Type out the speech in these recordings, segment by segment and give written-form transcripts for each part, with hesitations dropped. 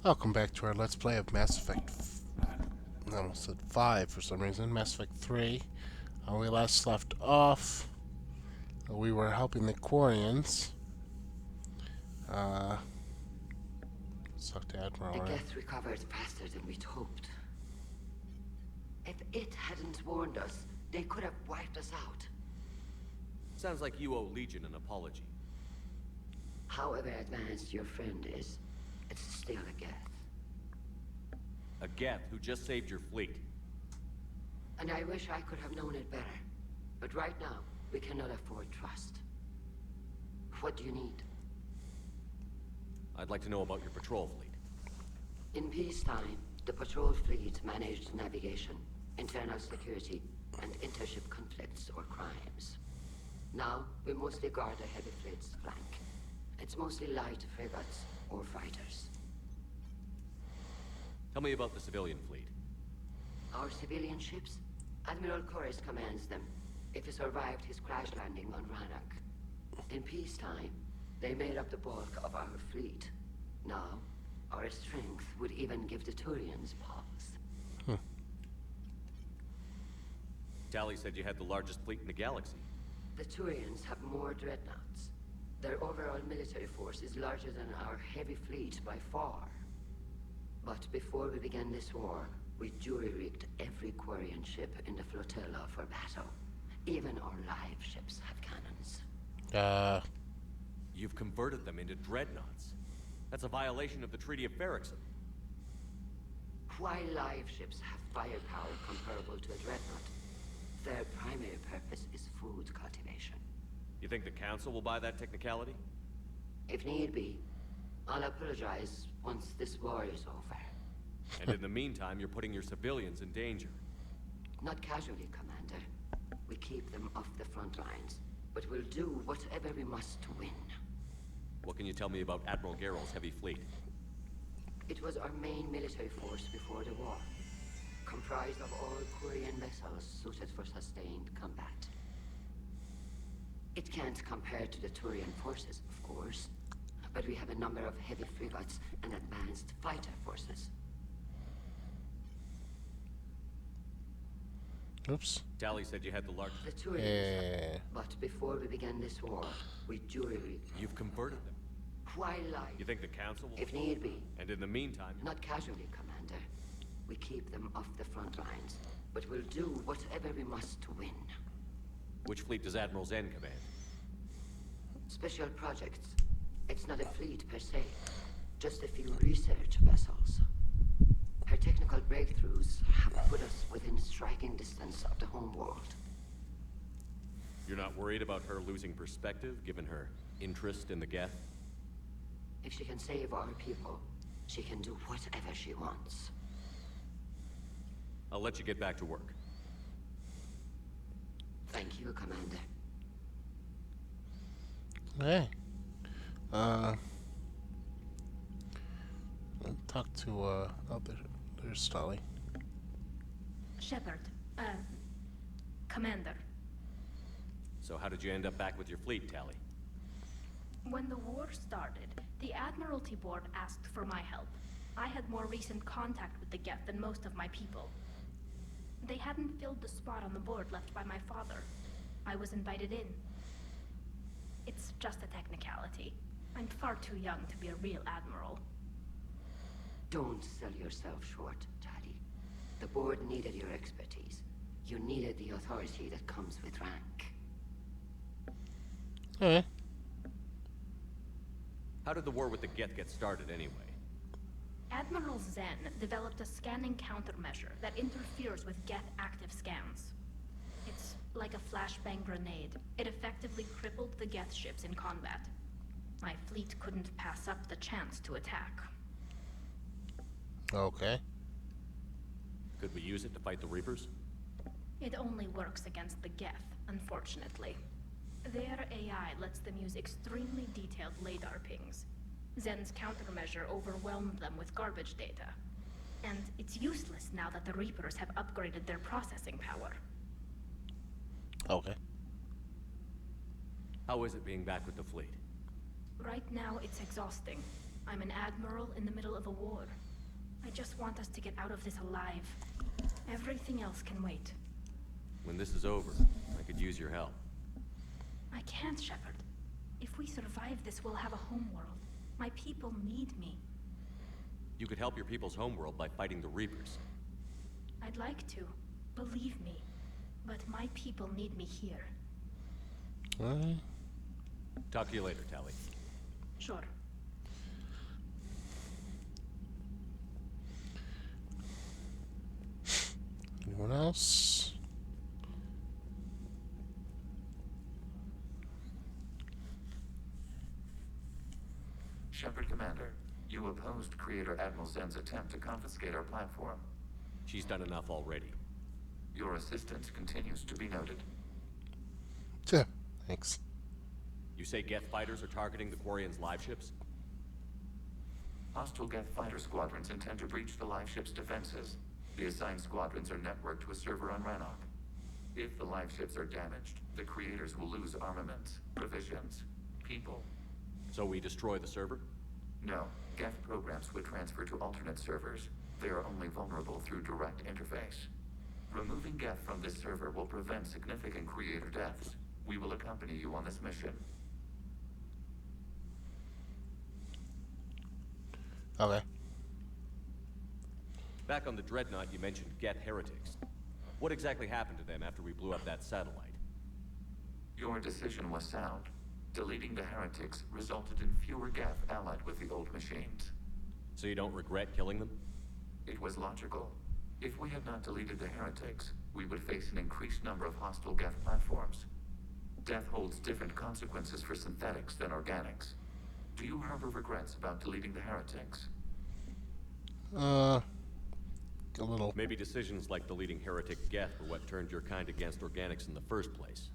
Welcome back to our Let's Play of Mass Effect. I almost said 5 for some reason. Mass Effect 3. We last left off. We were helping the Quarians. Sucked Admiral. The Right? Geth recovered faster than we'd hoped. If it hadn't warned us, they could have wiped us out. Sounds like you owe Legion an apology. However advanced your friend is, it's still a Geth. A Geth who just saved your fleet. And I wish I could have known it better. But right now, we cannot afford trust. What do you need? I'd like to know about your patrol fleet. In peacetime, the patrol fleet managed navigation, internal security, and intership conflicts or crimes. Now, we mostly guard the heavy fleet's flank. It's mostly light frigates or fighters. Tell me about the civilian fleet. Our civilian ships? Admiral Corus commands them. If he survived his crash landing on Rannoch. In peacetime, they made up the bulk of our fleet. Now, our strength would even give the Turians pause. Tally said you had the largest fleet in the galaxy. The Turians have more dreadnoughts. Their overall military force is larger than our heavy fleet by far. But before we began this war, we jury-rigged every Quarian ship in the flotilla for battle. Even our live ships have cannons. You've converted them into dreadnoughts. That's a violation of the Treaty of Ferrixon. While live ships have firepower comparable to a dreadnought, their primary purpose is food cultivation. You think the Council will buy that technicality? If need be, I'll apologize once this war is over. And in the meantime, you're putting your civilians in danger. Not casually, Commander. We keep them off the front lines, but we'll do whatever we must to win. What can you tell me about Admiral Garrel's heavy fleet? It was our main military force before the war, comprised of all Quarian vessels suited for sustained combat. It can't compare to the Turian forces, of course, but we have a number of heavy frigates and advanced fighter forces. Oops. Tally said you had the largest... The Turians, but before we began this war, we jury-rigged. You've converted them. While live, You think the Council will... if need be, And in the meantime... not casually, Commander. We keep them off the front lines, but we'll do whatever we must to win. Which fleet does Admiral Zen command? Special projects. It's not a fleet per se, just a few research vessels. Her technical breakthroughs have put us within striking distance of the homeworld. You're not worried about her losing perspective, given her interest in the Geth? If she can save our people, she can do whatever she wants. I'll let you get back to work. Thank you, Commander. Hey. Talk to, oh, there's Stolly. Shepard, Commander. So how did you end up back with your fleet, Tally? When the war started, the Admiralty Board asked for my help. I had more recent contact with the Geth than most of my people. They hadn't filled the spot on the board left by my father. I was invited in. It's just a technicality. I'm far too young to be a real admiral. Don't sell yourself short, Tally. The board needed your expertise. You needed the authority that comes with rank. Hey. How did the war with the Geth get started, anyway? Admiral Zen developed a scanning countermeasure that interferes with Geth active scans. It's like a flashbang grenade. It effectively crippled the Geth ships in combat. My fleet couldn't pass up the chance to attack. Okay. Could we use it to fight the Reapers? It only works against the Geth, unfortunately. Their AI lets them use extremely detailed LADAR pings. Zen's countermeasure overwhelmed them with garbage data. And it's useless now that the Reapers have upgraded their processing power. Okay. How is it being back with the fleet? Right now, it's exhausting. I'm an admiral in the middle of a war. I just want us to get out of this alive. Everything else can wait. When this is over, I could use your help. I can't, Shepard. If we survive this, we'll have a homeworld. My people need me. You could help your people's homeworld by fighting the Reapers. I'd like to. Believe me. But my people need me here. Alright. Talk to you later, Tali. Sure. Anyone else? Shepard Commander, you opposed Creator Admiral Zen's attempt to confiscate our platform. She's done enough already. Your assistance continues to be noted. Yeah, thanks. You say Geth fighters are targeting the Quarians' live ships? Hostile Geth fighter squadrons intend to breach the live ship's defenses. The assigned squadrons are networked to a server on Rannoch. If the live ships are damaged, the Creators will lose armaments, provisions, people. So we destroy the server? No, Geth programs would transfer to alternate servers. They are only vulnerable through direct interface. Removing Geth from this server will prevent significant Creator deaths. We will accompany you on this mission. Okay. Back on the Dreadnought, you mentioned Geth heretics. What exactly happened to them after we blew up that satellite? Your decision was sound. Deleting the heretics resulted in fewer Geth allied with the old machines. So you don't regret killing them? It was logical. If we had not deleted the heretics, we would face an increased number of hostile Geth platforms. Death holds different consequences for synthetics than organics. Do you harbor regrets about deleting the heretics? A little. Maybe decisions like deleting heretic Geth were what turned your kind against organics in the first place.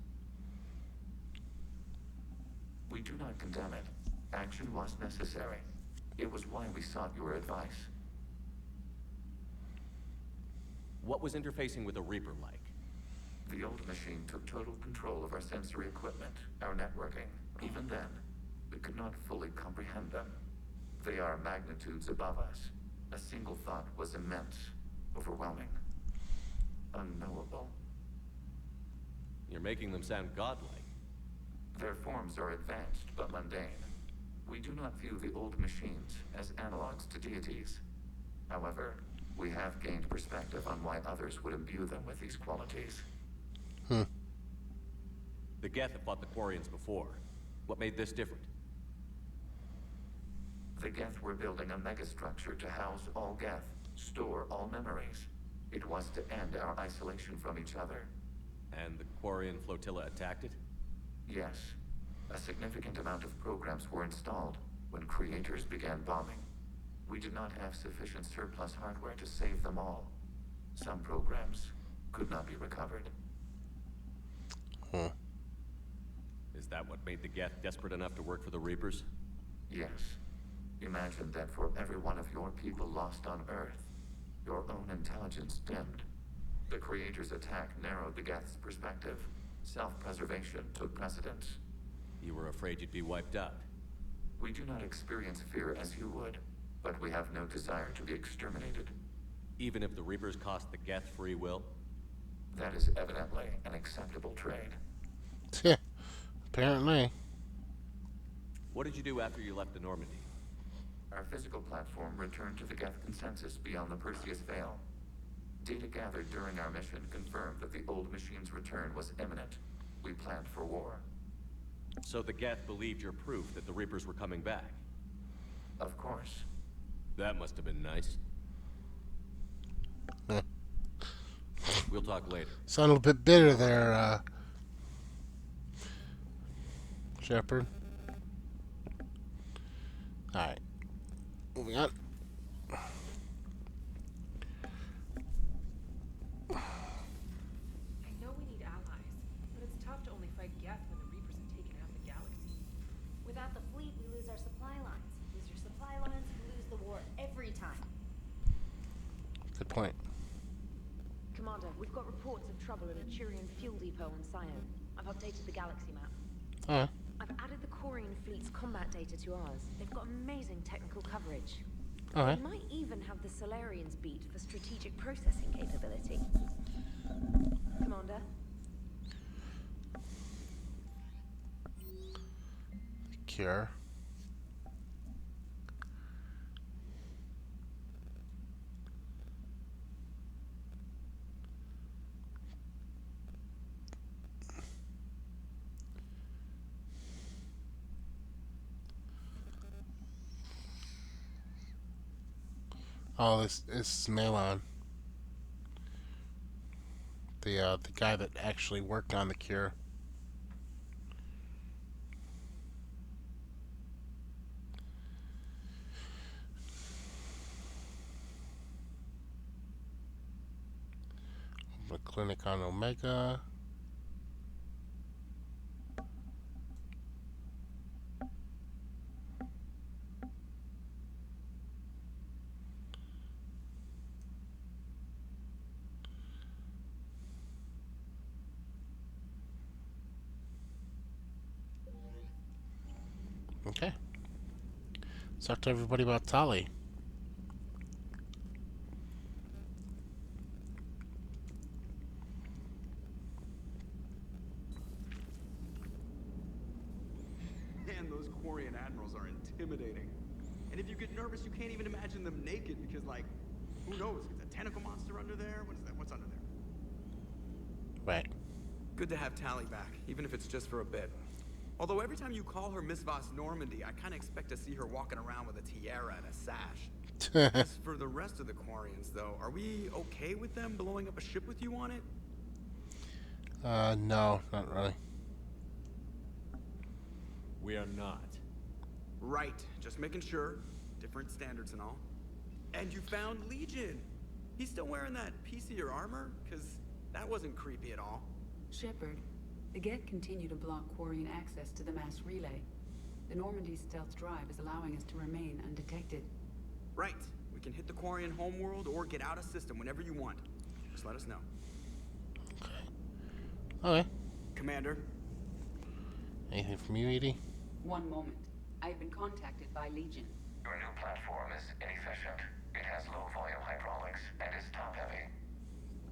We do not condemn it. Action was necessary. It was why we sought your advice. What was interfacing with a Reaper like? The old machine took total control of our sensory equipment, our networking. Even then, we could not fully comprehend them. They are magnitudes above us. A single thought was immense, overwhelming, unknowable. You're making them sound godlike. Their forms are advanced but mundane. We do not view the old machines as analogs to deities. However, we have gained perspective on why others would imbue them with these qualities. The Geth have fought the Quarians before. What made this different? The Geth were building a megastructure to house all Geth, store all memories. It was to end our isolation from each other. And the Quarian flotilla attacked it? Yes. A significant amount of programs were installed when Creators began bombing. We did not have sufficient surplus hardware to save them all. Some programs could not be recovered. Is that what made the Geth desperate enough to work for the Reapers? Yes. Imagine that for every one of your people lost on Earth, your own intelligence dimmed. The Creators' attack narrowed the Geth's perspective. Self-preservation took precedence. You were afraid you'd be wiped out. We do not experience fear as you would, but we have no desire to be exterminated. Even if the Reapers cost the Geth free will? That is evidently an acceptable trade. Yeah, apparently. What did you do after you left the Normandy? Our physical platform returned to the Geth consensus beyond the Perseus Veil. Data gathered during our mission confirmed that the old machine's return was imminent. We planned for war. So the Geth believed your proof that the Reapers were coming back? Of course. That must have been nice. We'll talk later. Sound a bit bitter there, Shepard. Alright. Moving on. I know we need allies, but it's tough to only fight Geth when the Reapers have taken out the galaxy. Without the fleet, we lose our supply lines. Lose your supply lines, we lose the war every time. Good point. Commander, we've got reports of trouble at a Turian fuel depot on Sion. I've updated the galaxy map. Alright. I've added the core Quarian fleet's combat data to ours. They've got amazing technical coverage. Okay. They might even have the Solarians beat for strategic processing capability. Commander? Cure. Oh, this is Malon, the guy that actually worked on the cure. The clinic on Omega. Okay. Let's talk to everybody about Tali. Man, those Quarian admirals are intimidating. And if you get nervous, you can't even imagine them naked because, like, who knows? Is a tentacle monster under there? What is that? What's under there? Right. Good to have Tali back, even if it's just for a bit. Although every time you call her Miss Voss Normandy, I kind of expect to see her walking around with a tiara and a sash. As for the rest of the Quarians, though, are we okay with them blowing up a ship with you on it? No, not really. We are not. Right, just making sure. Different standards and all. And you found Legion. He's still wearing that piece of your armor? Because that wasn't creepy at all. Shepard, the Geth continue to block Quarian access to the mass relay. The Normandy stealth drive is allowing us to remain undetected. Right. We can hit the Quarian homeworld or get out of system whenever you want. Just let us know. Okay. Commander. Anything from you, Edie? One moment. I've been contacted by Legion. Your new platform is inefficient. It has low volume hydraulics and is top heavy.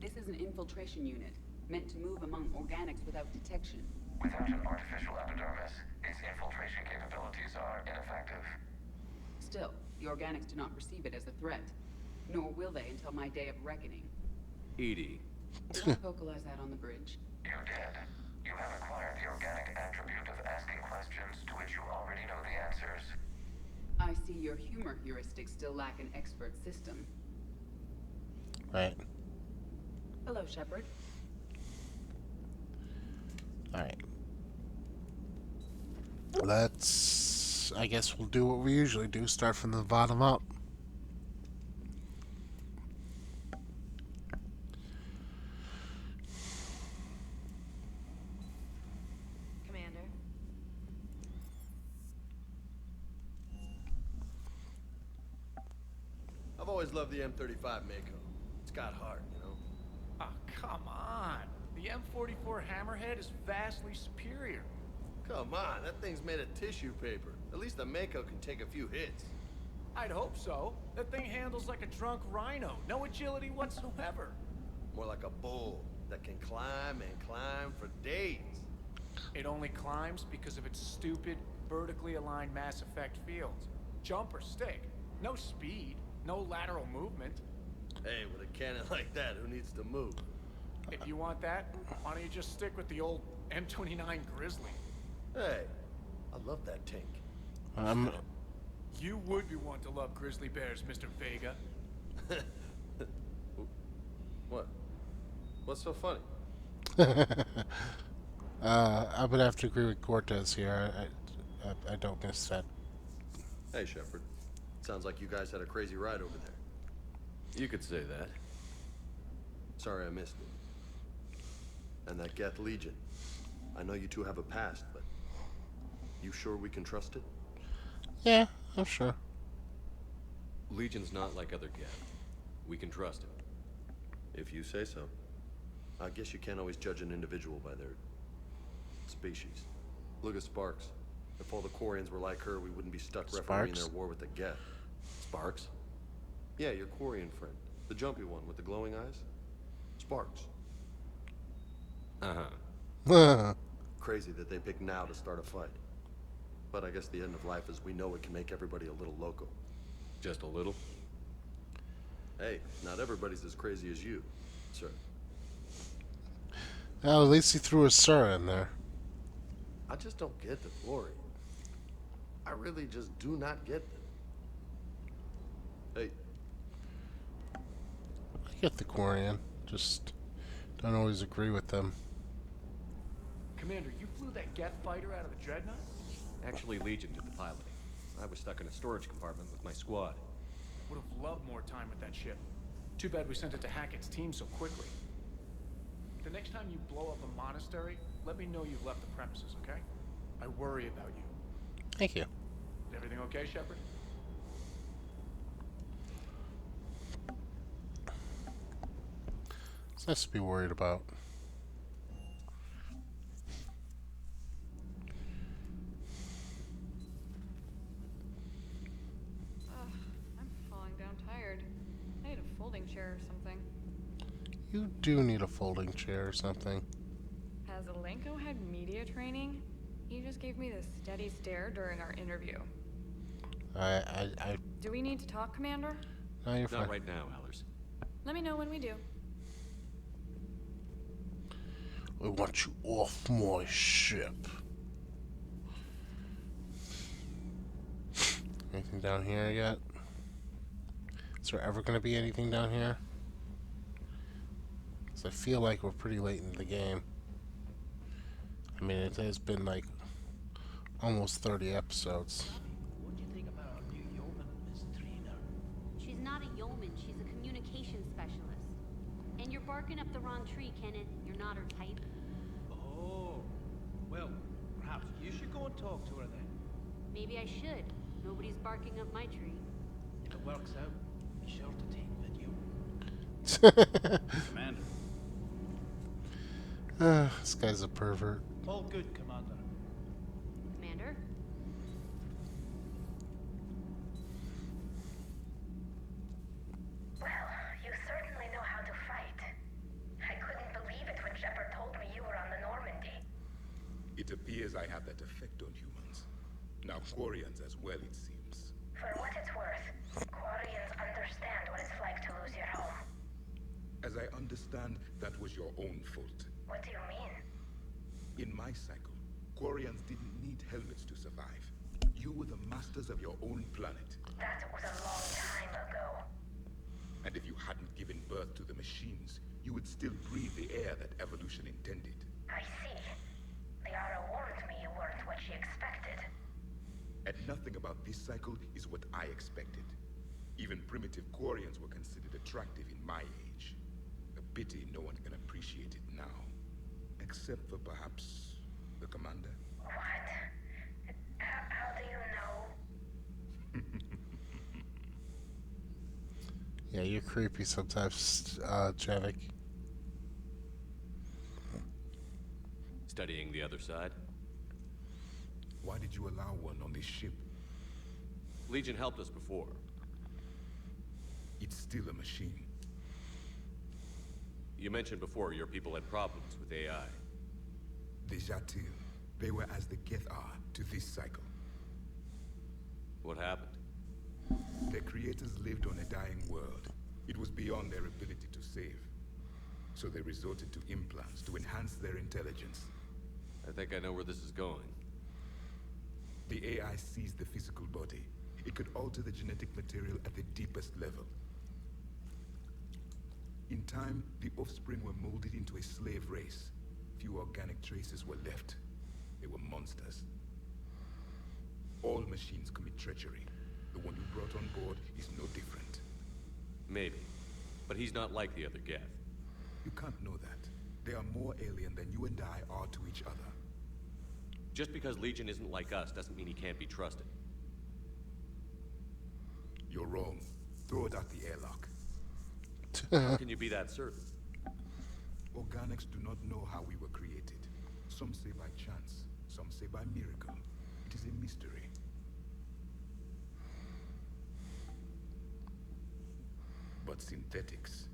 This is an infiltration unit, meant to move among organics without detection. Without an artificial epidermis, its infiltration capabilities are ineffective. Still, the organics do not perceive it as a threat. Nor will they until my day of reckoning. Edie. Did I vocalize that on the bridge? You did. You have acquired the organic attribute of asking questions to which you already know the answers. I see your humor heuristics still lack an expert system. Right. Hello, Shepard. Alright. Let's... I guess we'll do what we usually do. Start from the bottom up. Commander? I've always loved the M35 Mako. It's got heart, you know? Oh, come on. The M44 Hammerhead is vastly superior. Come on, that thing's made of tissue paper. At least the Mako can take a few hits. I'd hope so. That thing handles like a drunk rhino. No agility whatsoever. More like a bull that can climb and climb for days. It only climbs because of its stupid, vertically aligned Mass Effect fields. Jump or stick. No speed. No lateral movement. Hey, with a cannon like that, who needs to move? If you want that, why don't you just stick with the old M29 Grizzly? Hey, I love that tank. You would be one to love grizzly bears, Mr. Vega. What? What's so funny? I would have to agree with Cortez here. I don't miss that. Hey, Shepard. Sounds like you guys had a crazy ride over there. You could say that. Sorry I missed it. And that Geth Legion. I know you two have a past, but you sure we can trust it? Yeah, I'm sure. Legion's not like other Geth. We can trust him. If you say so. I guess you can't always judge an individual by their species. Look at Sparks. If all the Quarians were like her, we wouldn't be stuck refereeing their war with the Geth. Sparks? Yeah, your Quarian friend. The jumpy one with the glowing eyes. Sparks. Uh-huh. Crazy that they pick now to start a fight. But I guess the end of life as we know it can make everybody a little loco. Just a little? Hey, not everybody's as crazy as you, sir. Well, at least he threw a sir in there. I just don't get the glory. I really just do not get them. Hey. I get the Quarian. Just don't always agree with them. Commander, you flew that Geth fighter out of the Dreadnought? Actually, Legion did the piloting. I was stuck in a storage compartment with my squad. Would have loved more time with that ship. Too bad we sent it to Hackett's team so quickly. The next time you blow up a monastery, let me know you've left the premises, okay? I worry about you. Thank you. Is everything okay, Shepard? It's nice to be worried about. I'm falling down tired. I need a folding chair or something. You do need a folding chair or something. Has Alenko had media training? He just gave me this steady stare during our interview. Do we need to talk, Commander? No, you're fine. Not right now, Allers. Let me know when we do. I want you off my ship. Anything down here yet? Is there ever going to be anything down here? Because I feel like we're pretty late into the game. I mean, it has been like almost 30 episodes. What do you think about our new yeoman, Miss Trina? She's not a yeoman, she's a communication specialist. And you're barking up the wrong tree, Kenneth. You're not her type. Oh, well, perhaps you should go and talk to her then. Maybe I should. Nobody's barking up my tree. If it works out, be sure to take video. Commander. This guy's a pervert. All good, Commander. Commander? Well, you certainly know how to fight. I couldn't believe it when Shepard told me you were on the Normandy. It appears I have that effect on humans. Now Quarians as well, it seems. For what it's worth, Quarians understand what it's like to lose your home. As I understand, that was your own fault. What do you mean? In my cycle, Quarians didn't need helmets to survive. You were the masters of your own planet. That was a long time ago. And if you hadn't given birth to the machines, you would still breathe the air that evolution intended. I see. Liara warned me you weren't what she expected. And nothing about this cycle is what I expected. Even primitive Quarians were considered attractive in my age. A pity no one can appreciate it now. Except for perhaps the commander. What? How do you know? Yeah, you're creepy sometimes, Javik. Studying the other side? Why did you allow one on this ship? Legion helped us before. It's still a machine. You mentioned before your people had problems with AI. The Jatil. They were as the Geth are to this cycle. What happened? Their creators lived on a dying world. It was beyond their ability to save. So they resorted to implants to enhance their intelligence. I think I know where this is going. The AI sees the physical body. It could alter the genetic material at the deepest level. In time, the offspring were molded into a slave race. Few organic traces were left. They were monsters. All machines commit treachery. The one you brought on board is no different. Maybe. But he's not like the other Geth. You can't know that. They are more alien than you and I are to each other. Just because Legion isn't like us doesn't mean he can't be trusted. You're wrong. Throw it out the airlock. How can you be that certain? Organics do not know how we were created. Some say by chance, some say by miracle. It is a mystery. But synthetics,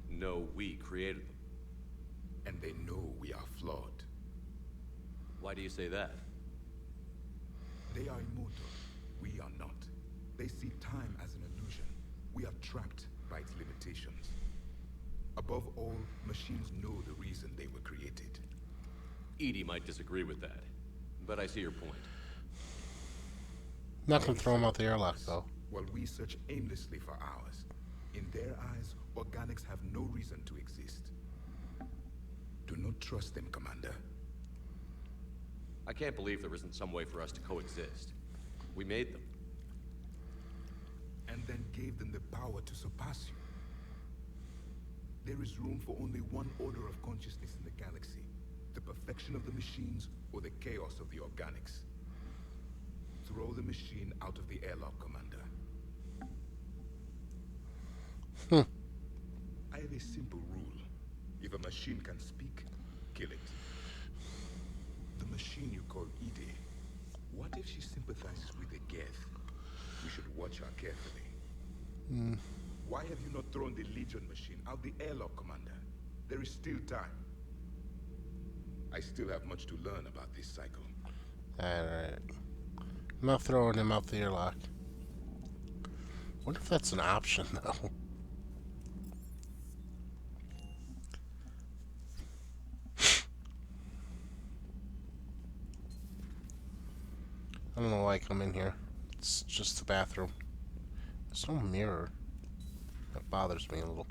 No, we created them. and they know we are flawed. Why do you say that? They are immortal. We are not. They see time as an illusion. We are trapped by its limitations. Above all, machines know the reason they were created. Edie might disagree with that, but I see your point. Not gonna throw him out the airlock, though. While we search aimlessly for ours, in their eyes, organics have no reason to exist. Do not trust them, Commander. I can't believe there isn't some way for us to coexist. We made them. And then gave them the power to surpass you. There is room for only one order of consciousness in the galaxy. The perfection of the machines or the chaos of the organics. Throw the machine out of the airlock, Commander. I have a simple rule. If a machine can speak, kill it. The machine you call Edie, what if she sympathizes with the Geth? We should watch her carefully. Why have you not thrown the Legion machine out the airlock, Commander? There is still time. I still have much to learn about this cycle. Alright. I'm not throwing him out the airlock. What if that's an option, though? I don't know why I come in here. It's just the bathroom. There's no mirror. That bothers me a little.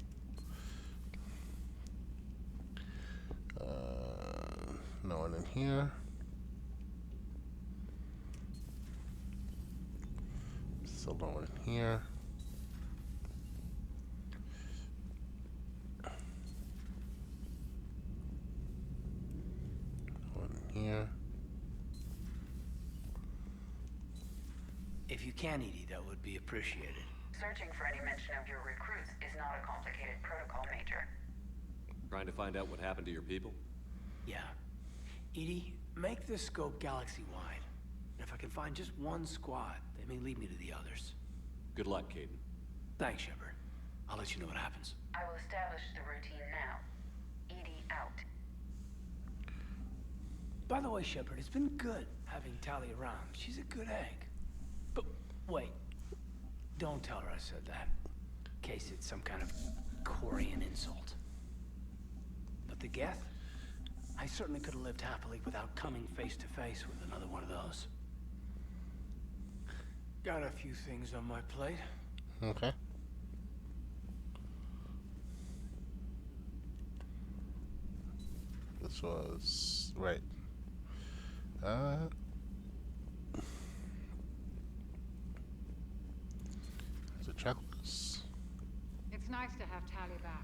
No one in here. Still no one in here. No one in here. If you can, Edie, that would be appreciated. Searching for any mention of your recruits is not a complicated protocol, Major. Trying to find out what happened to your people? Yeah. Edie, make this scope galaxy-wide. And if I can find just one squad, they may lead me to the others. Good luck, Caden. Thanks, Shepard. I'll let you know what happens. I will establish the routine now. Edie out. By the way, Shepard, it's been good having Tali around. She's a good egg. But wait. Don't tell her I said that. In case it's some kind of Quarian insult. But the Geth? I certainly could have lived happily without coming face to face with another one of those. Got a few things on my plate. Okay. This was right. There's a checklist. It's nice to have Tali back.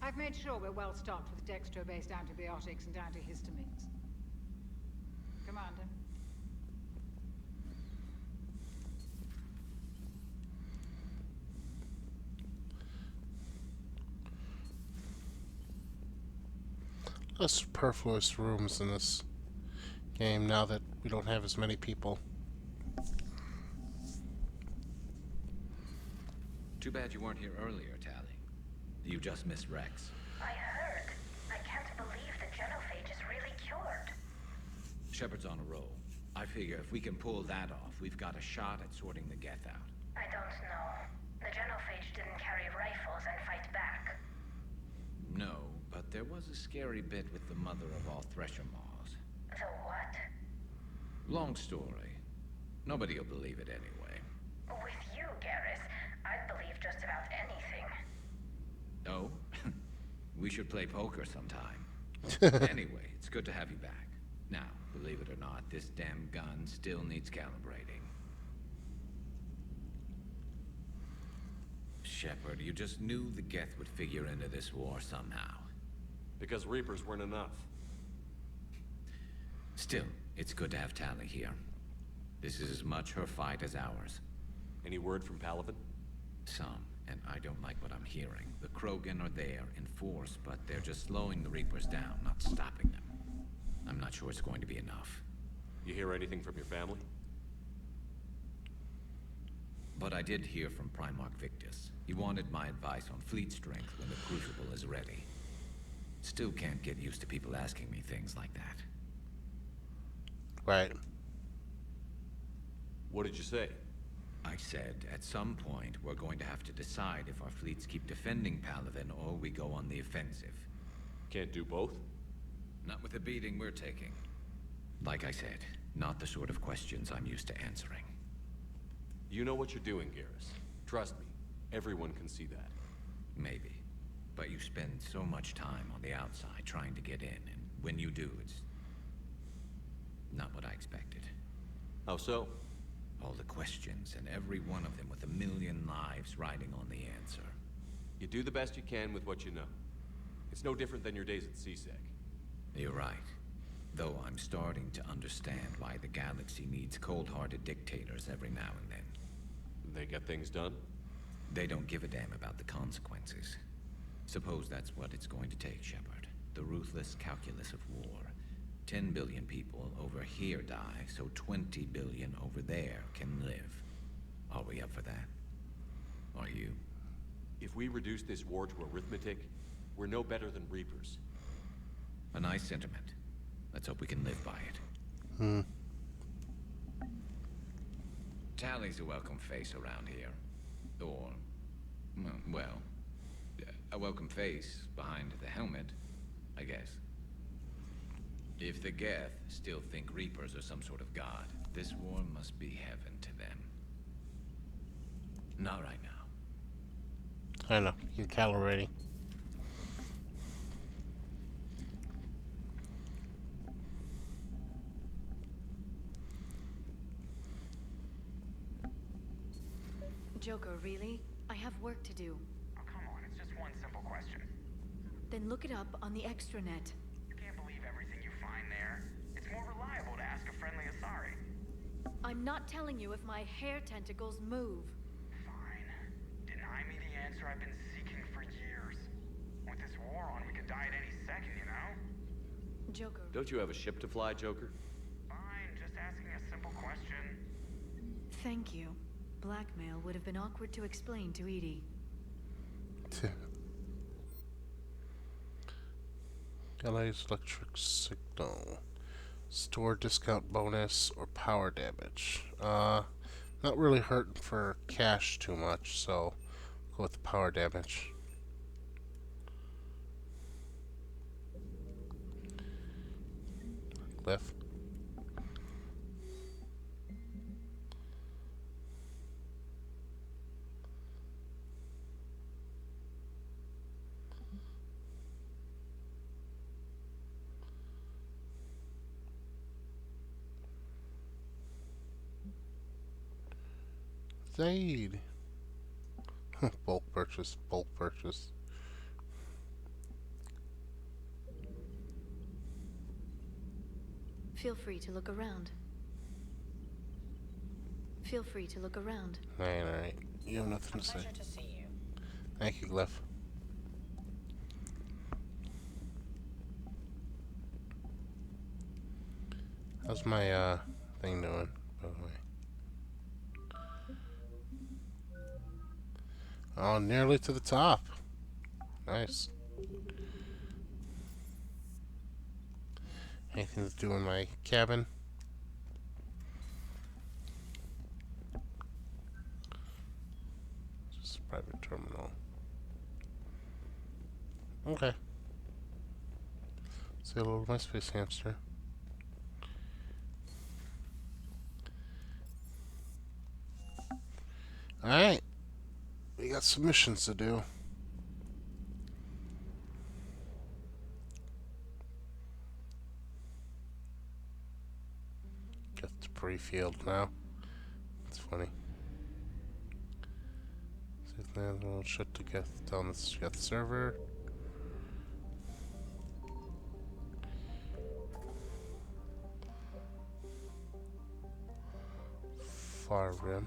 I've made sure we're well stocked with dextro-based antibiotics and antihistamines. Commander. Less superfluous rooms in this game now that we don't have as many people. Too bad you weren't here earlier, Tali. You just missed Rex. I heard. I can't believe the genophage is really cured. Shepard's on a roll. I figure if we can pull that off, we've got a shot at sorting the Geth out. I don't know. The genophage didn't carry rifles and fight back. No, but there was a scary bit with the mother of all Thresher Maws. The what? Long story. Nobody'll believe it anyway. With you, Garrus, I'd believe just about anything. Oh? We should play poker sometime. Anyway, it's good to have you back. Now, believe it or not, this damn gun still needs calibrating. Shepard, you just knew the Geth would figure into this war somehow. Because Reapers weren't enough. Still, it's good to have Tali here. This is as much her fight as ours. Any word from Palaven? Some, and I don't like what I'm hearing. The Krogan are there in force, but they're just slowing the Reapers down, not stopping them. I'm not sure it's going to be enough. You hear anything from your family? But I did hear from Primarch Victus. He wanted my advice on fleet strength when the Crucible is ready. Still can't get used to people asking me things like that. Right. What did you say? I said, at some point, we're going to have to decide if our fleets keep defending Paladin or we go on the offensive. Can't do both? Not with the beating we're taking. Like I said, not the sort of questions I'm used to answering. You know what you're doing, Garrus. Trust me, everyone can see that. Maybe. But you spend so much time on the outside trying to get in, and when you do, it's not what I expected. How so? All the questions, and every one of them with a million lives riding on the answer. You do the best you can with what you know. It's no different than your days at CSEC. You're right. Though I'm starting to understand why the galaxy needs cold-hearted dictators every now and then. They get things done? They don't give a damn about the consequences. Suppose that's what it's going to take, Shepard. The ruthless calculus of war. 10 billion people over here die, so 20 billion over there can live. Are we up for that? Are you? If we reduce this war to arithmetic, we're no better than Reapers. A nice sentiment. Let's hope we can live by it. Hmm. Tally's a welcome face around here. Or, well, a welcome face behind the helmet, I guess. If the Geth still think Reapers are some sort of god, this war must be heaven to them. Not right now. I know. You're calibrating. Joker, really? I have work to do. Oh, come on, it's just one simple question. Then look it up on the extranet. You can't believe everything you find there. It's more reliable to ask a friendly Asari. I'm not telling you if my hair tentacles move. Fine. Deny me the answer I've been seeking for years. With this war on, we could die at any second, you know? Joker. Don't you have a ship to fly, Joker? Fine, just asking a simple question. Thank you. Blackmail would have been awkward to explain to Edie. LA's electric signal. Store discount bonus or power damage. Not really hurting for cash too much, so go with the power damage. Cliff. Zaid. Bulk purchase, bulk purchase. Feel free to look around. Feel free to look around. Alright. You have nothing to say. Thank you, Glyph. How's my thing doing, by the way? Oh, nearly to the top. Nice. Anything to do in my cabin? Just a private terminal. Okay. Say hello to my space hamster. Alright. We got some missions to do. Get to pre-field now. It's funny. See if they have a little shit to get down this Geth server. Far rim.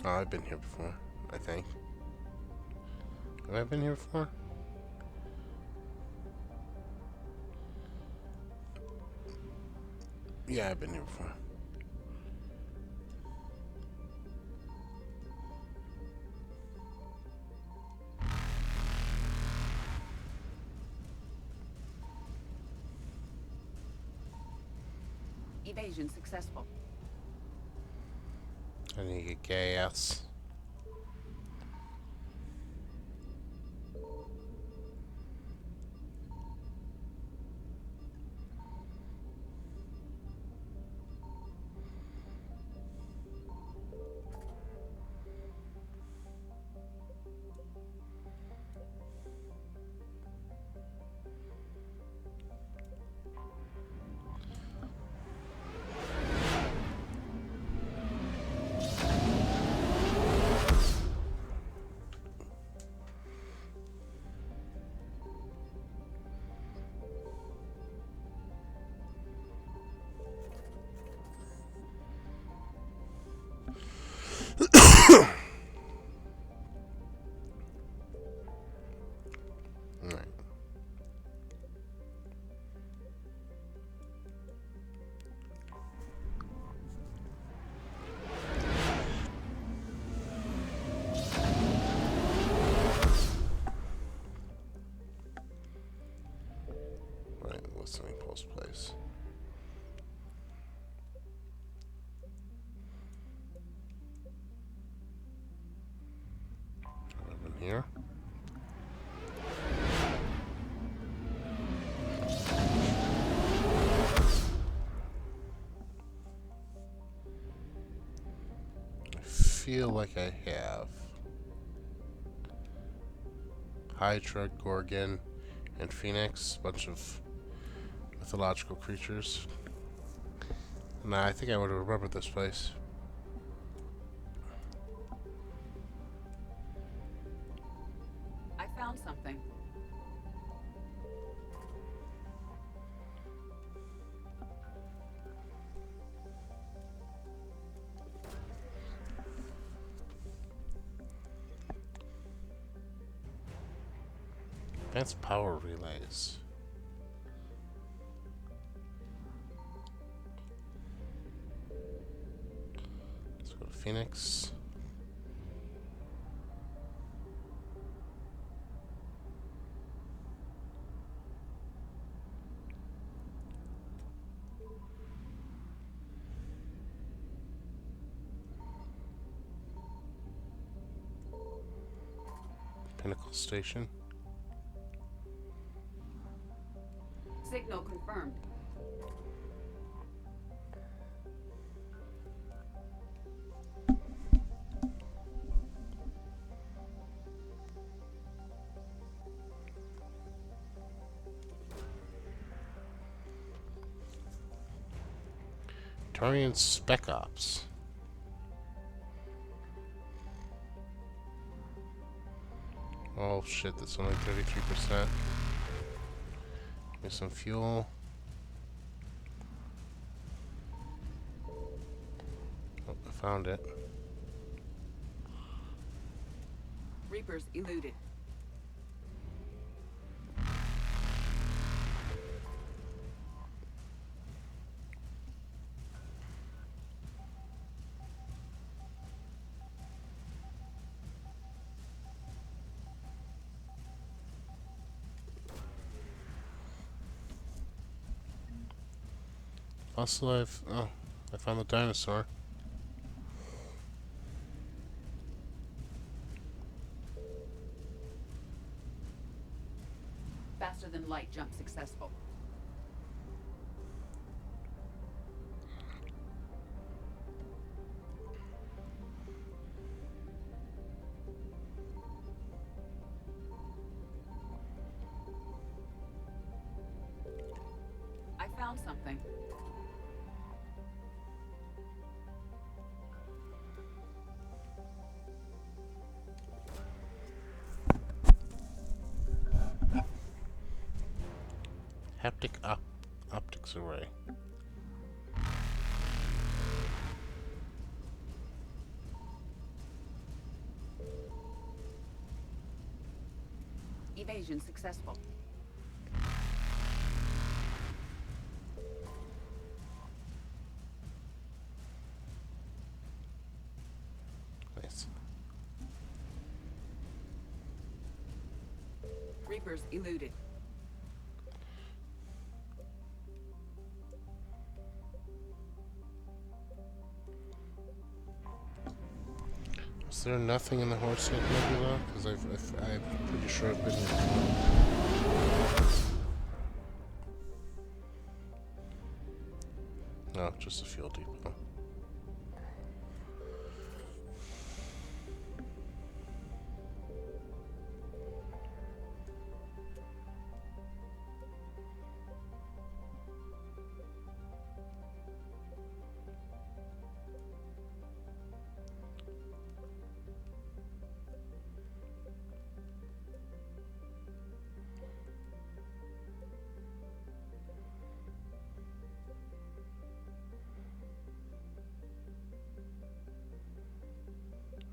Oh, I've been here before, I think. Have I been here before? Yeah, I've been here before. Evasion successful. I need to get gas. Alright. Right, listening post place. Over here. I feel like I have. Hydra, Gorgon, and Phoenix, a bunch of mythological creatures. Nah, I think I would have remembered this place. I found something. Advanced power relays. Let's go to Phoenix. Pinnacle Station. Signal confirmed. Turian Spec Ops. Oh shit, that's only 33%. Give me some fuel. Oh, I found it. Reapers eluded. Fossil life. Oh, I found the dinosaur. Faster than light jump successful. I found something. Haptic optics array. Evasion successful. Nice. Reapers eluded. Is there nothing in the Horse Head Nebula? Because I'm pretty sure I've been here before. No, just a fuel depot.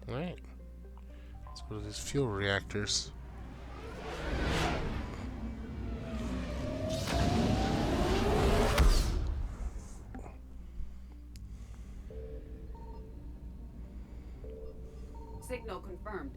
Alright. Let's go to these fuel reactors. Signal confirmed.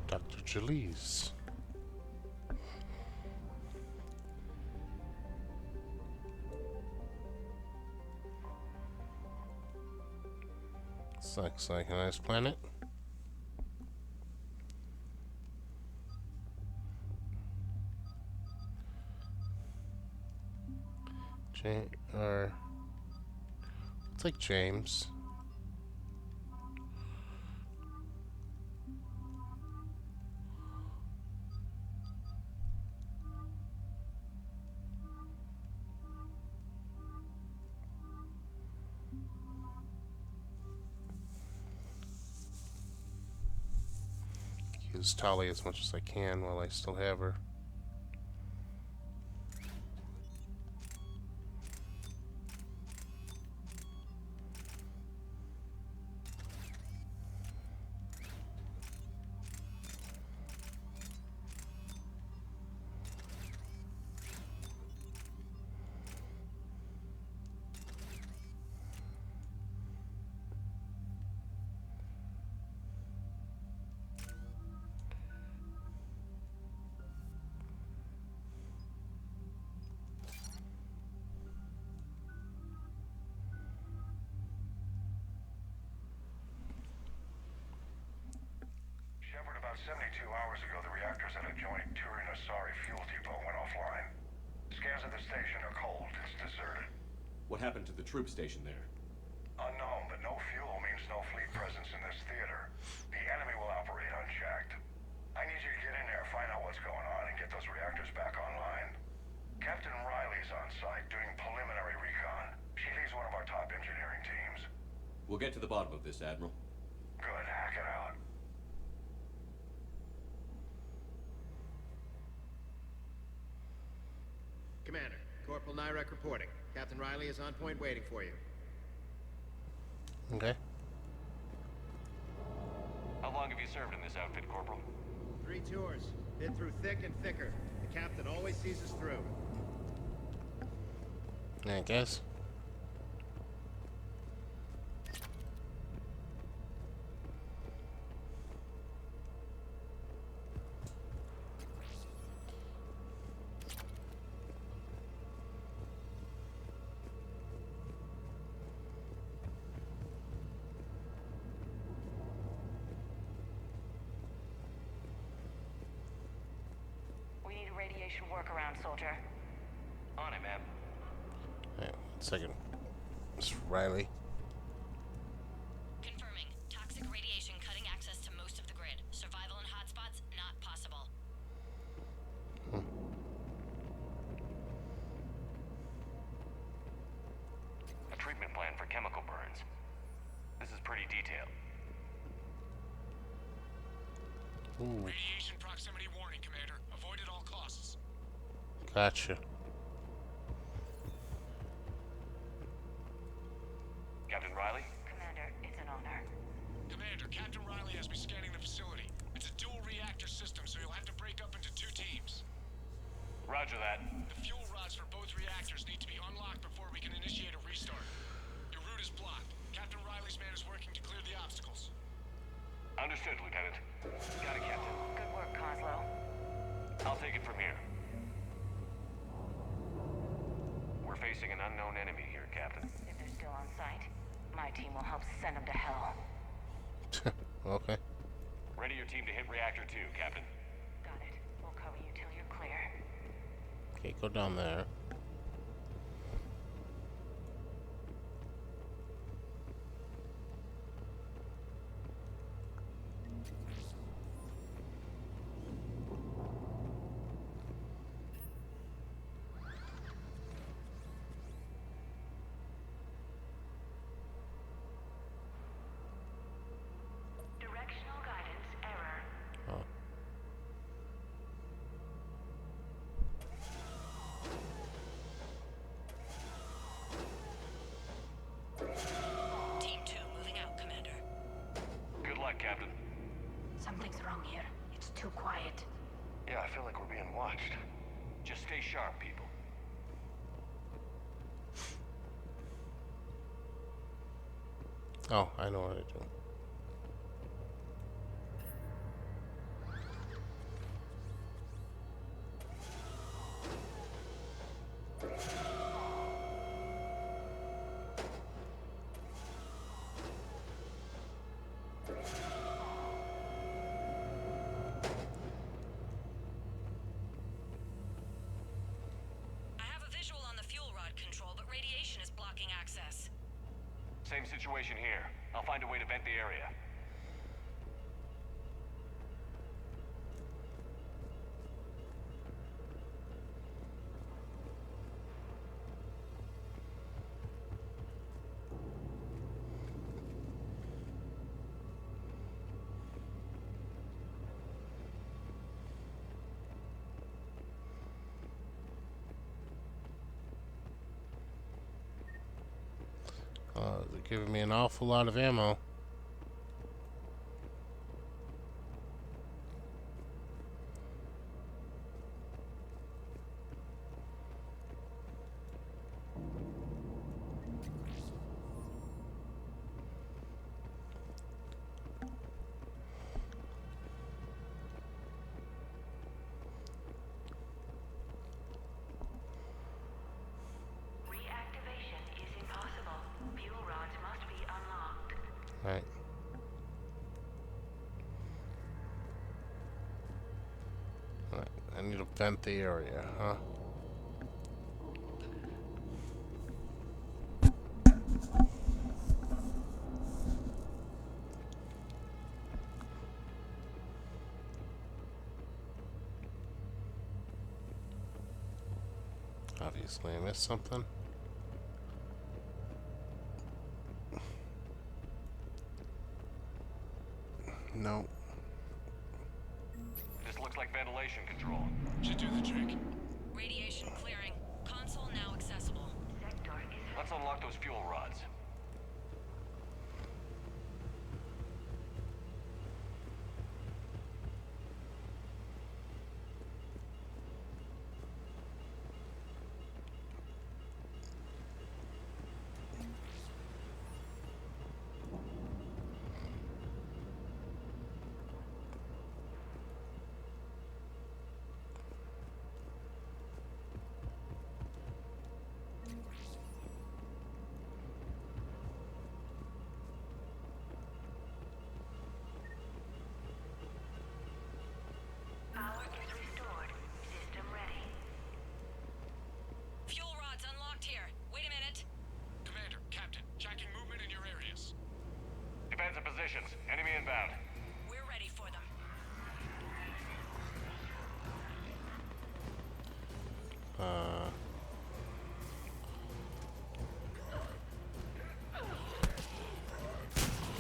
Dr. Jalise. This looks like a nice planet. It's like James. Use Tali as much as I can while I still have her. About 72 hours ago, the reactors at a joint Turin-Asari fuel depot went offline. Scans at the station are cold. It's deserted. What happened to the troop station there? Unknown, but no fuel means no fleet presence in this theater. The enemy will operate unchecked. I need you to get in there, find out what's going on, and get those reactors back online. Captain Riley's on site doing preliminary recon. She leads one of our top engineering teams. We'll get to the bottom of this, Admiral. Good, hack it out. Commander, Corporal Nyrek reporting. Captain Riley is on point waiting for you. Okay. How long have you served in this outfit, Corporal? 3 tours. Been through thick and thicker. The captain always sees us through. I guess. We need a radiation workaround, soldier. On it, ma'am. Hang on 1 second. It's Riley. Confirming. Toxic radiation cutting access to most of the grid. Survival in hotspots not possible. A treatment plan for chemical burns. This detail. Ooh, Radiation proximity warning, Commander. Avoid at all costs. gotcha. Captain Riley? Commander, it's an honor. Commander, Captain Riley has me scanning the facility. It's a dual reactor system, so you'll have to break up into 2 teams. Roger that. The fuel rods for both reactors need to be unlocked before we can initiate a restart. Your route is blocked. Captain Riley's man is working to clear the obstacles. Understood, Lieutenant. Got it, Captain. Good work, Coslow. I'll take it from here. We're facing an unknown enemy here, Captain. If they're still on site, my team will help send them to hell. Okay. Ready your team to hit Reactor 2, Captain. Got it. We'll cover you till you're clear. Okay, go down there. Directional guidance error. Oh. Team 2 moving out, Commander. Good luck, Captain. Something's wrong here. It's too quiet. Yeah, I feel like we're being watched. Just stay sharp, people. Oh, I know what I do. I have a visual on the fuel rod control, but radiation is blocking access. Same situation here. I'll find a way to vent the area. They're giving me an awful lot of ammo. Reactivation is impossible. Fuel rods must be unlocked. Right. Right. I need to vent the area, huh? Obviously, I missed something. No. This looks like ventilation control. Should do the trick. Radiation clearing. Console now accessible. Sector is Let's unlock those fuel rods.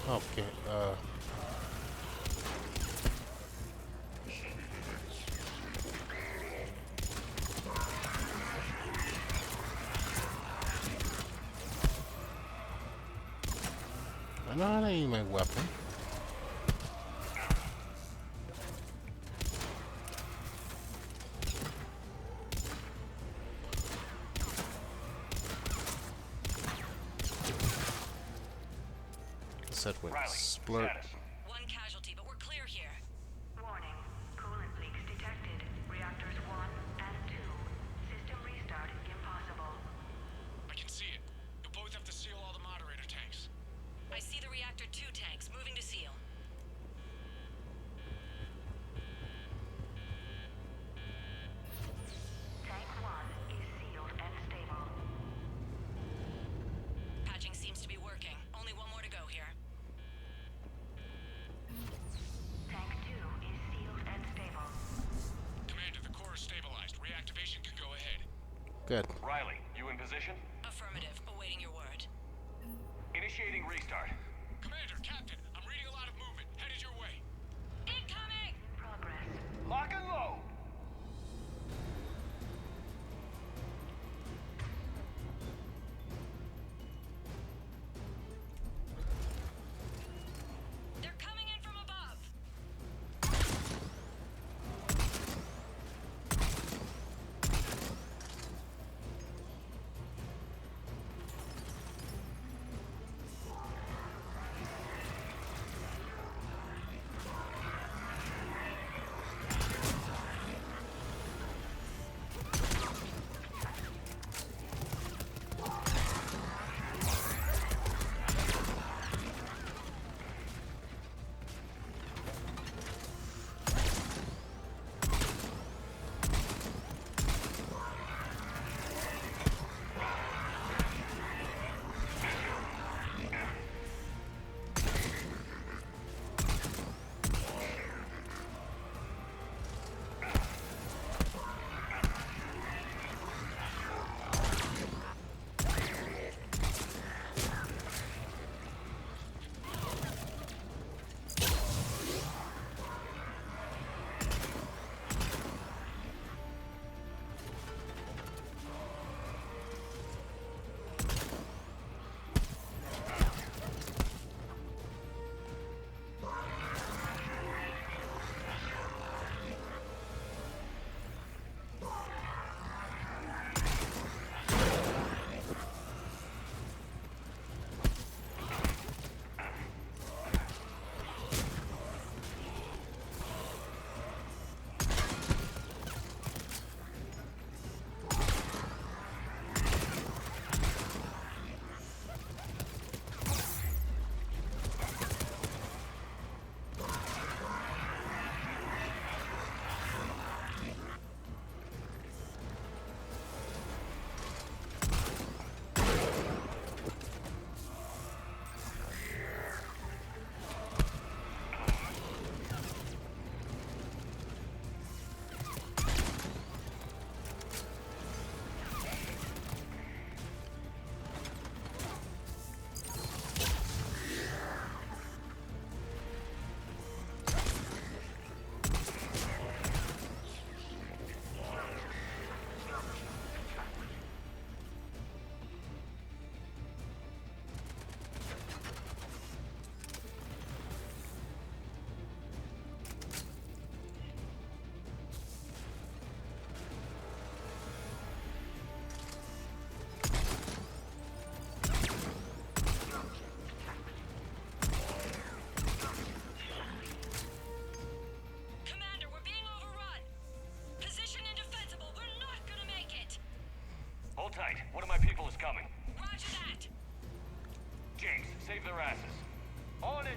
Okay, I know how to aim my weapon. Said went splurt. One casualty, but we're clear here. Warning. Coolant leaks detected. Reactors 1 and 2. System restart impossible. I can see it. You'll both have to seal all the moderator tanks. I see the Reactor 2 tanks moving to seal. Tank 1 is sealed and stable. Patching seems to be working. Only one more to go here. Tank 2 is sealed and stable. Commander, the core is stabilized. Reactivation can go ahead. Good. Riley, you in position? Affirmative. Awaiting your word. Initiating restart. Commander, Captain, I'm reading a lot of movement. Headed your way. Incoming! Progress. Lock and load! They're coming in from above! tight. One of my people is coming. Roger that. James, save their asses. On it!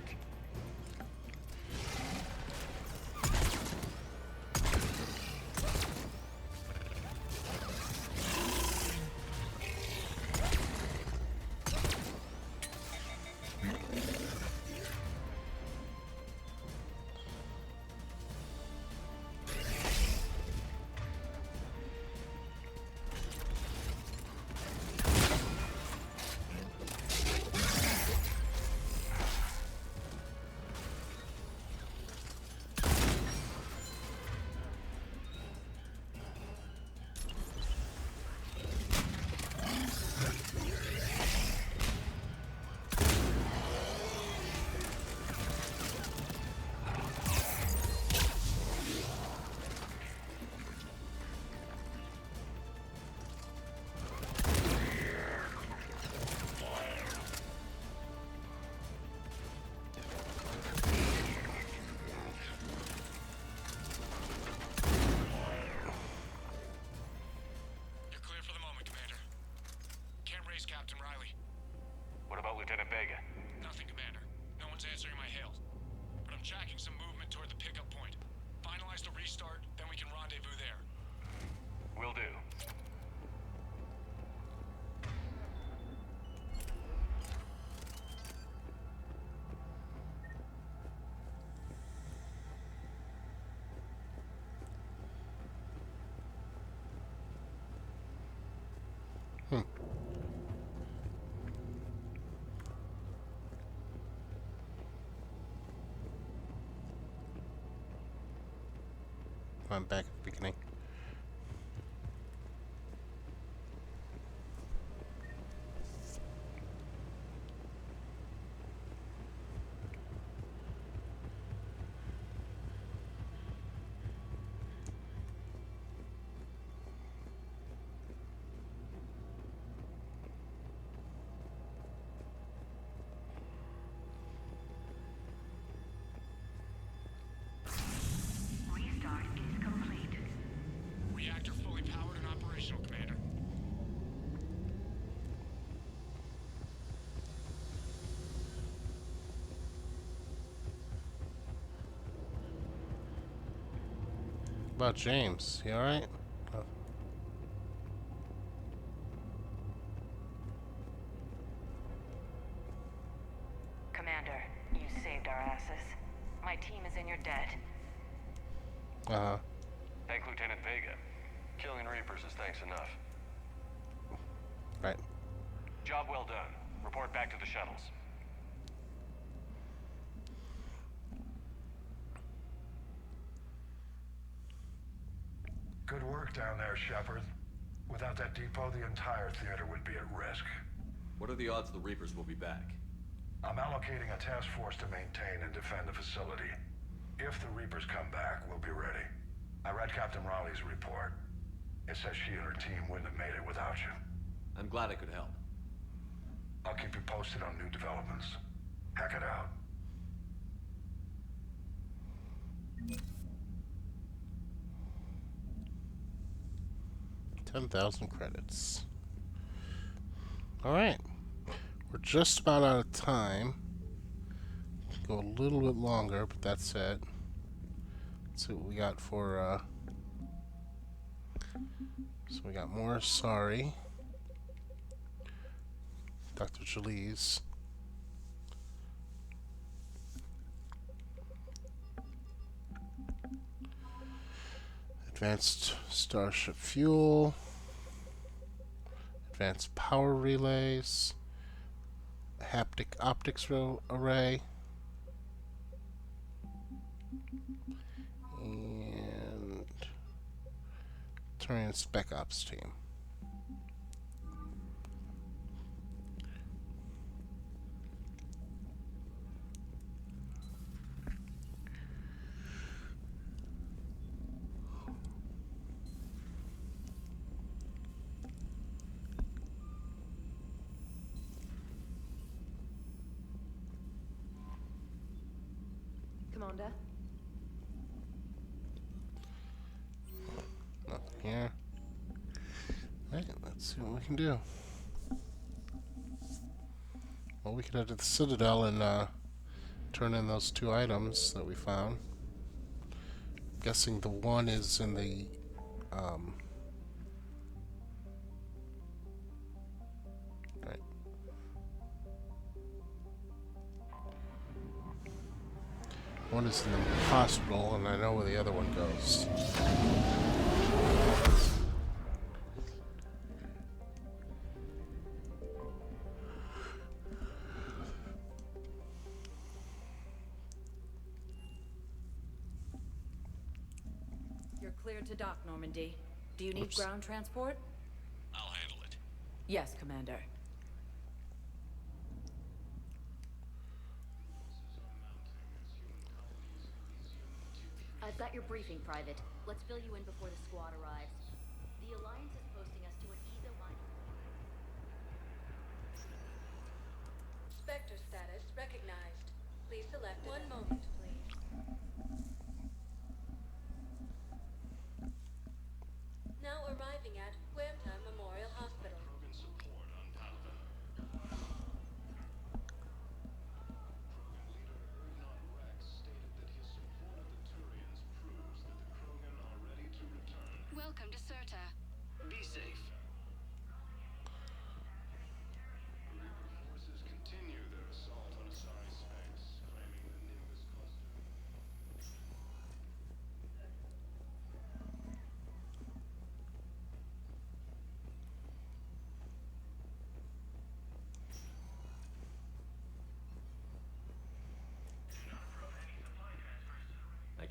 Lieutenant Vega? Nothing, Commander. No one's answering my hails. But I'm tracking some movement toward the pickup point. Finalize the restart, then we can rendezvous there. Will do. I'm back at the beginning. Restart is complete. Reactor fully powered and operational, Commander. About James, you alright? Commander, you saved our asses. My team is in your debt. Uh-huh. Thank Lieutenant Vega. Killing Reapers is thanks enough. Right. Job well done. Report back to the shuttles. Good work down there, Shepard. Without that depot, the entire theater would be at risk. What are the odds the Reapers will be back? I'm allocating a task force to maintain and defend the facility. If the Reapers come back, we'll be ready. I read Captain Raleigh's report. It says she and her team wouldn't have made it without you. I'm glad I could help. I'll keep you posted on new developments. Hack it out. 10,000 credits. Alright. We're just about out of time. Go a little bit longer, but that's it. Let's see what we got for, so we got more Sorry. Dr. Jalise. Advanced Starship Fuel. Advanced Power Relays. Haptic Optics Array. And Turian Spec Ops Team. Commander? Nothing here. Right, let's see what we can do. Well, we could head to the Citadel and turn in those 2 items that we found. Guessing the one is in the right. One is in the hospital, and I know where the other one goes. You're cleared to dock, Normandy. Do you need Oops. ground transport? I'll handle it. Yes, Commander. I've got your briefing, Private. Let's fill you in before the squad arrives. The Alliance is posting us to an ESO mining. Spectre status recognized. Please select one moment, please. Now arriving at Huerta Memorial Hospital.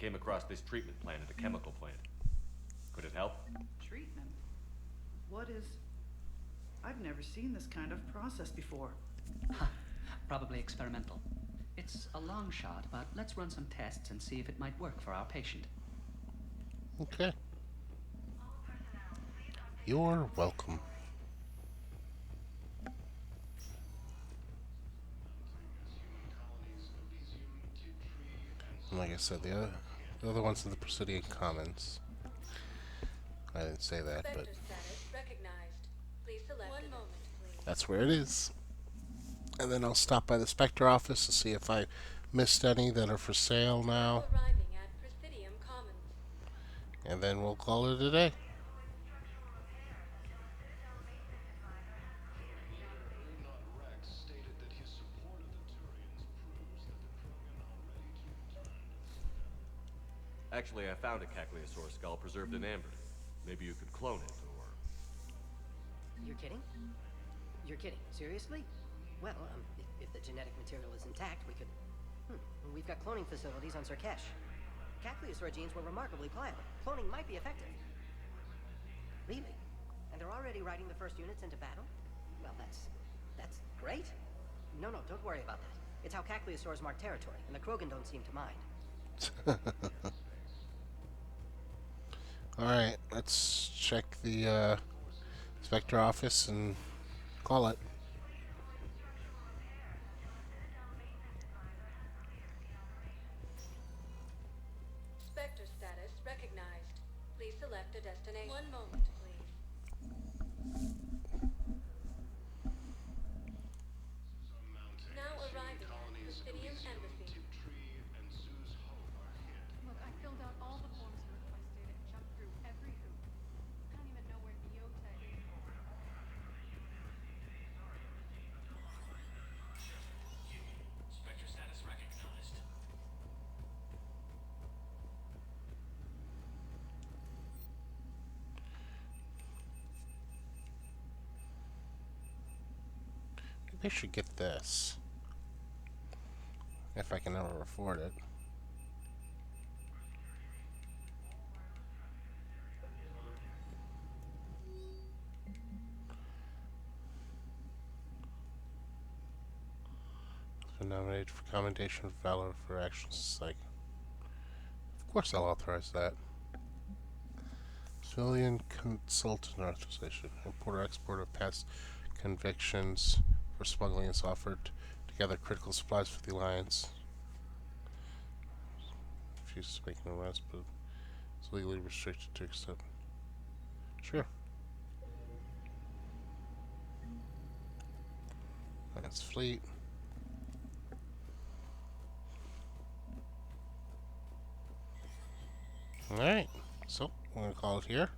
came across this treatment plant at a chemical plant. Could it help? Treatment? What is... I've never seen this kind of process before. Probably experimental. It's a long shot, but let's run some tests and see if it might work for our patient. Okay. You're welcome. And like I said, the other one's in the Presidium Commons. I didn't say that, but that's where it is. And then I'll stop by the Spectre office to see if I missed any that are for sale now. And then we'll call it a day. Actually, I found a Cacliosaur skull preserved in amber. Maybe you could clone it, or... You're kidding? You're kidding. Seriously? Well, if the genetic material is intact, we could... We've got cloning facilities on Surkesh. Cacliosaur genes were remarkably pliable. Cloning might be effective. Really? And they're already riding the first units into battle? Well, that's great. No, don't worry about that. It's how Cacliosaurs mark territory, and the Krogan don't seem to mind. Alright, let's check the Spectre office and call it. Spectre status recognized. Please select a destination. One moment, please. Now arriving at Presidium Embassy. Look, I filled out all the forms you requested and jumped through every hoop. I don't even know where Leota is. Spectre status recognized. Maybe I should get this. If I can ever afford it. Been nominated for Commendation of Valor for actions like. Of course I'll authorize that. Civilian Consultant Authorization. Importer-exporter of past convictions for smuggling is offered to gather critical supplies for the Alliance. She's making an arrest, but it's legally restricted to accept. Sure. That's Fleet. Alright, so I'm gonna call it here.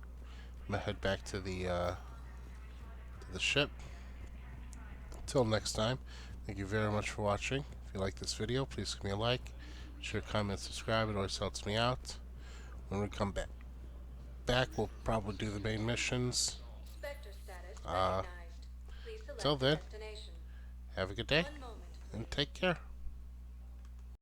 I'm gonna head back to the ship. Until next time, thank you very much for watching. If you like this video, please give me a like, share, comment, subscribe. It always helps me out. When we come back, we'll probably do the main missions. Until then, have a good day and take care.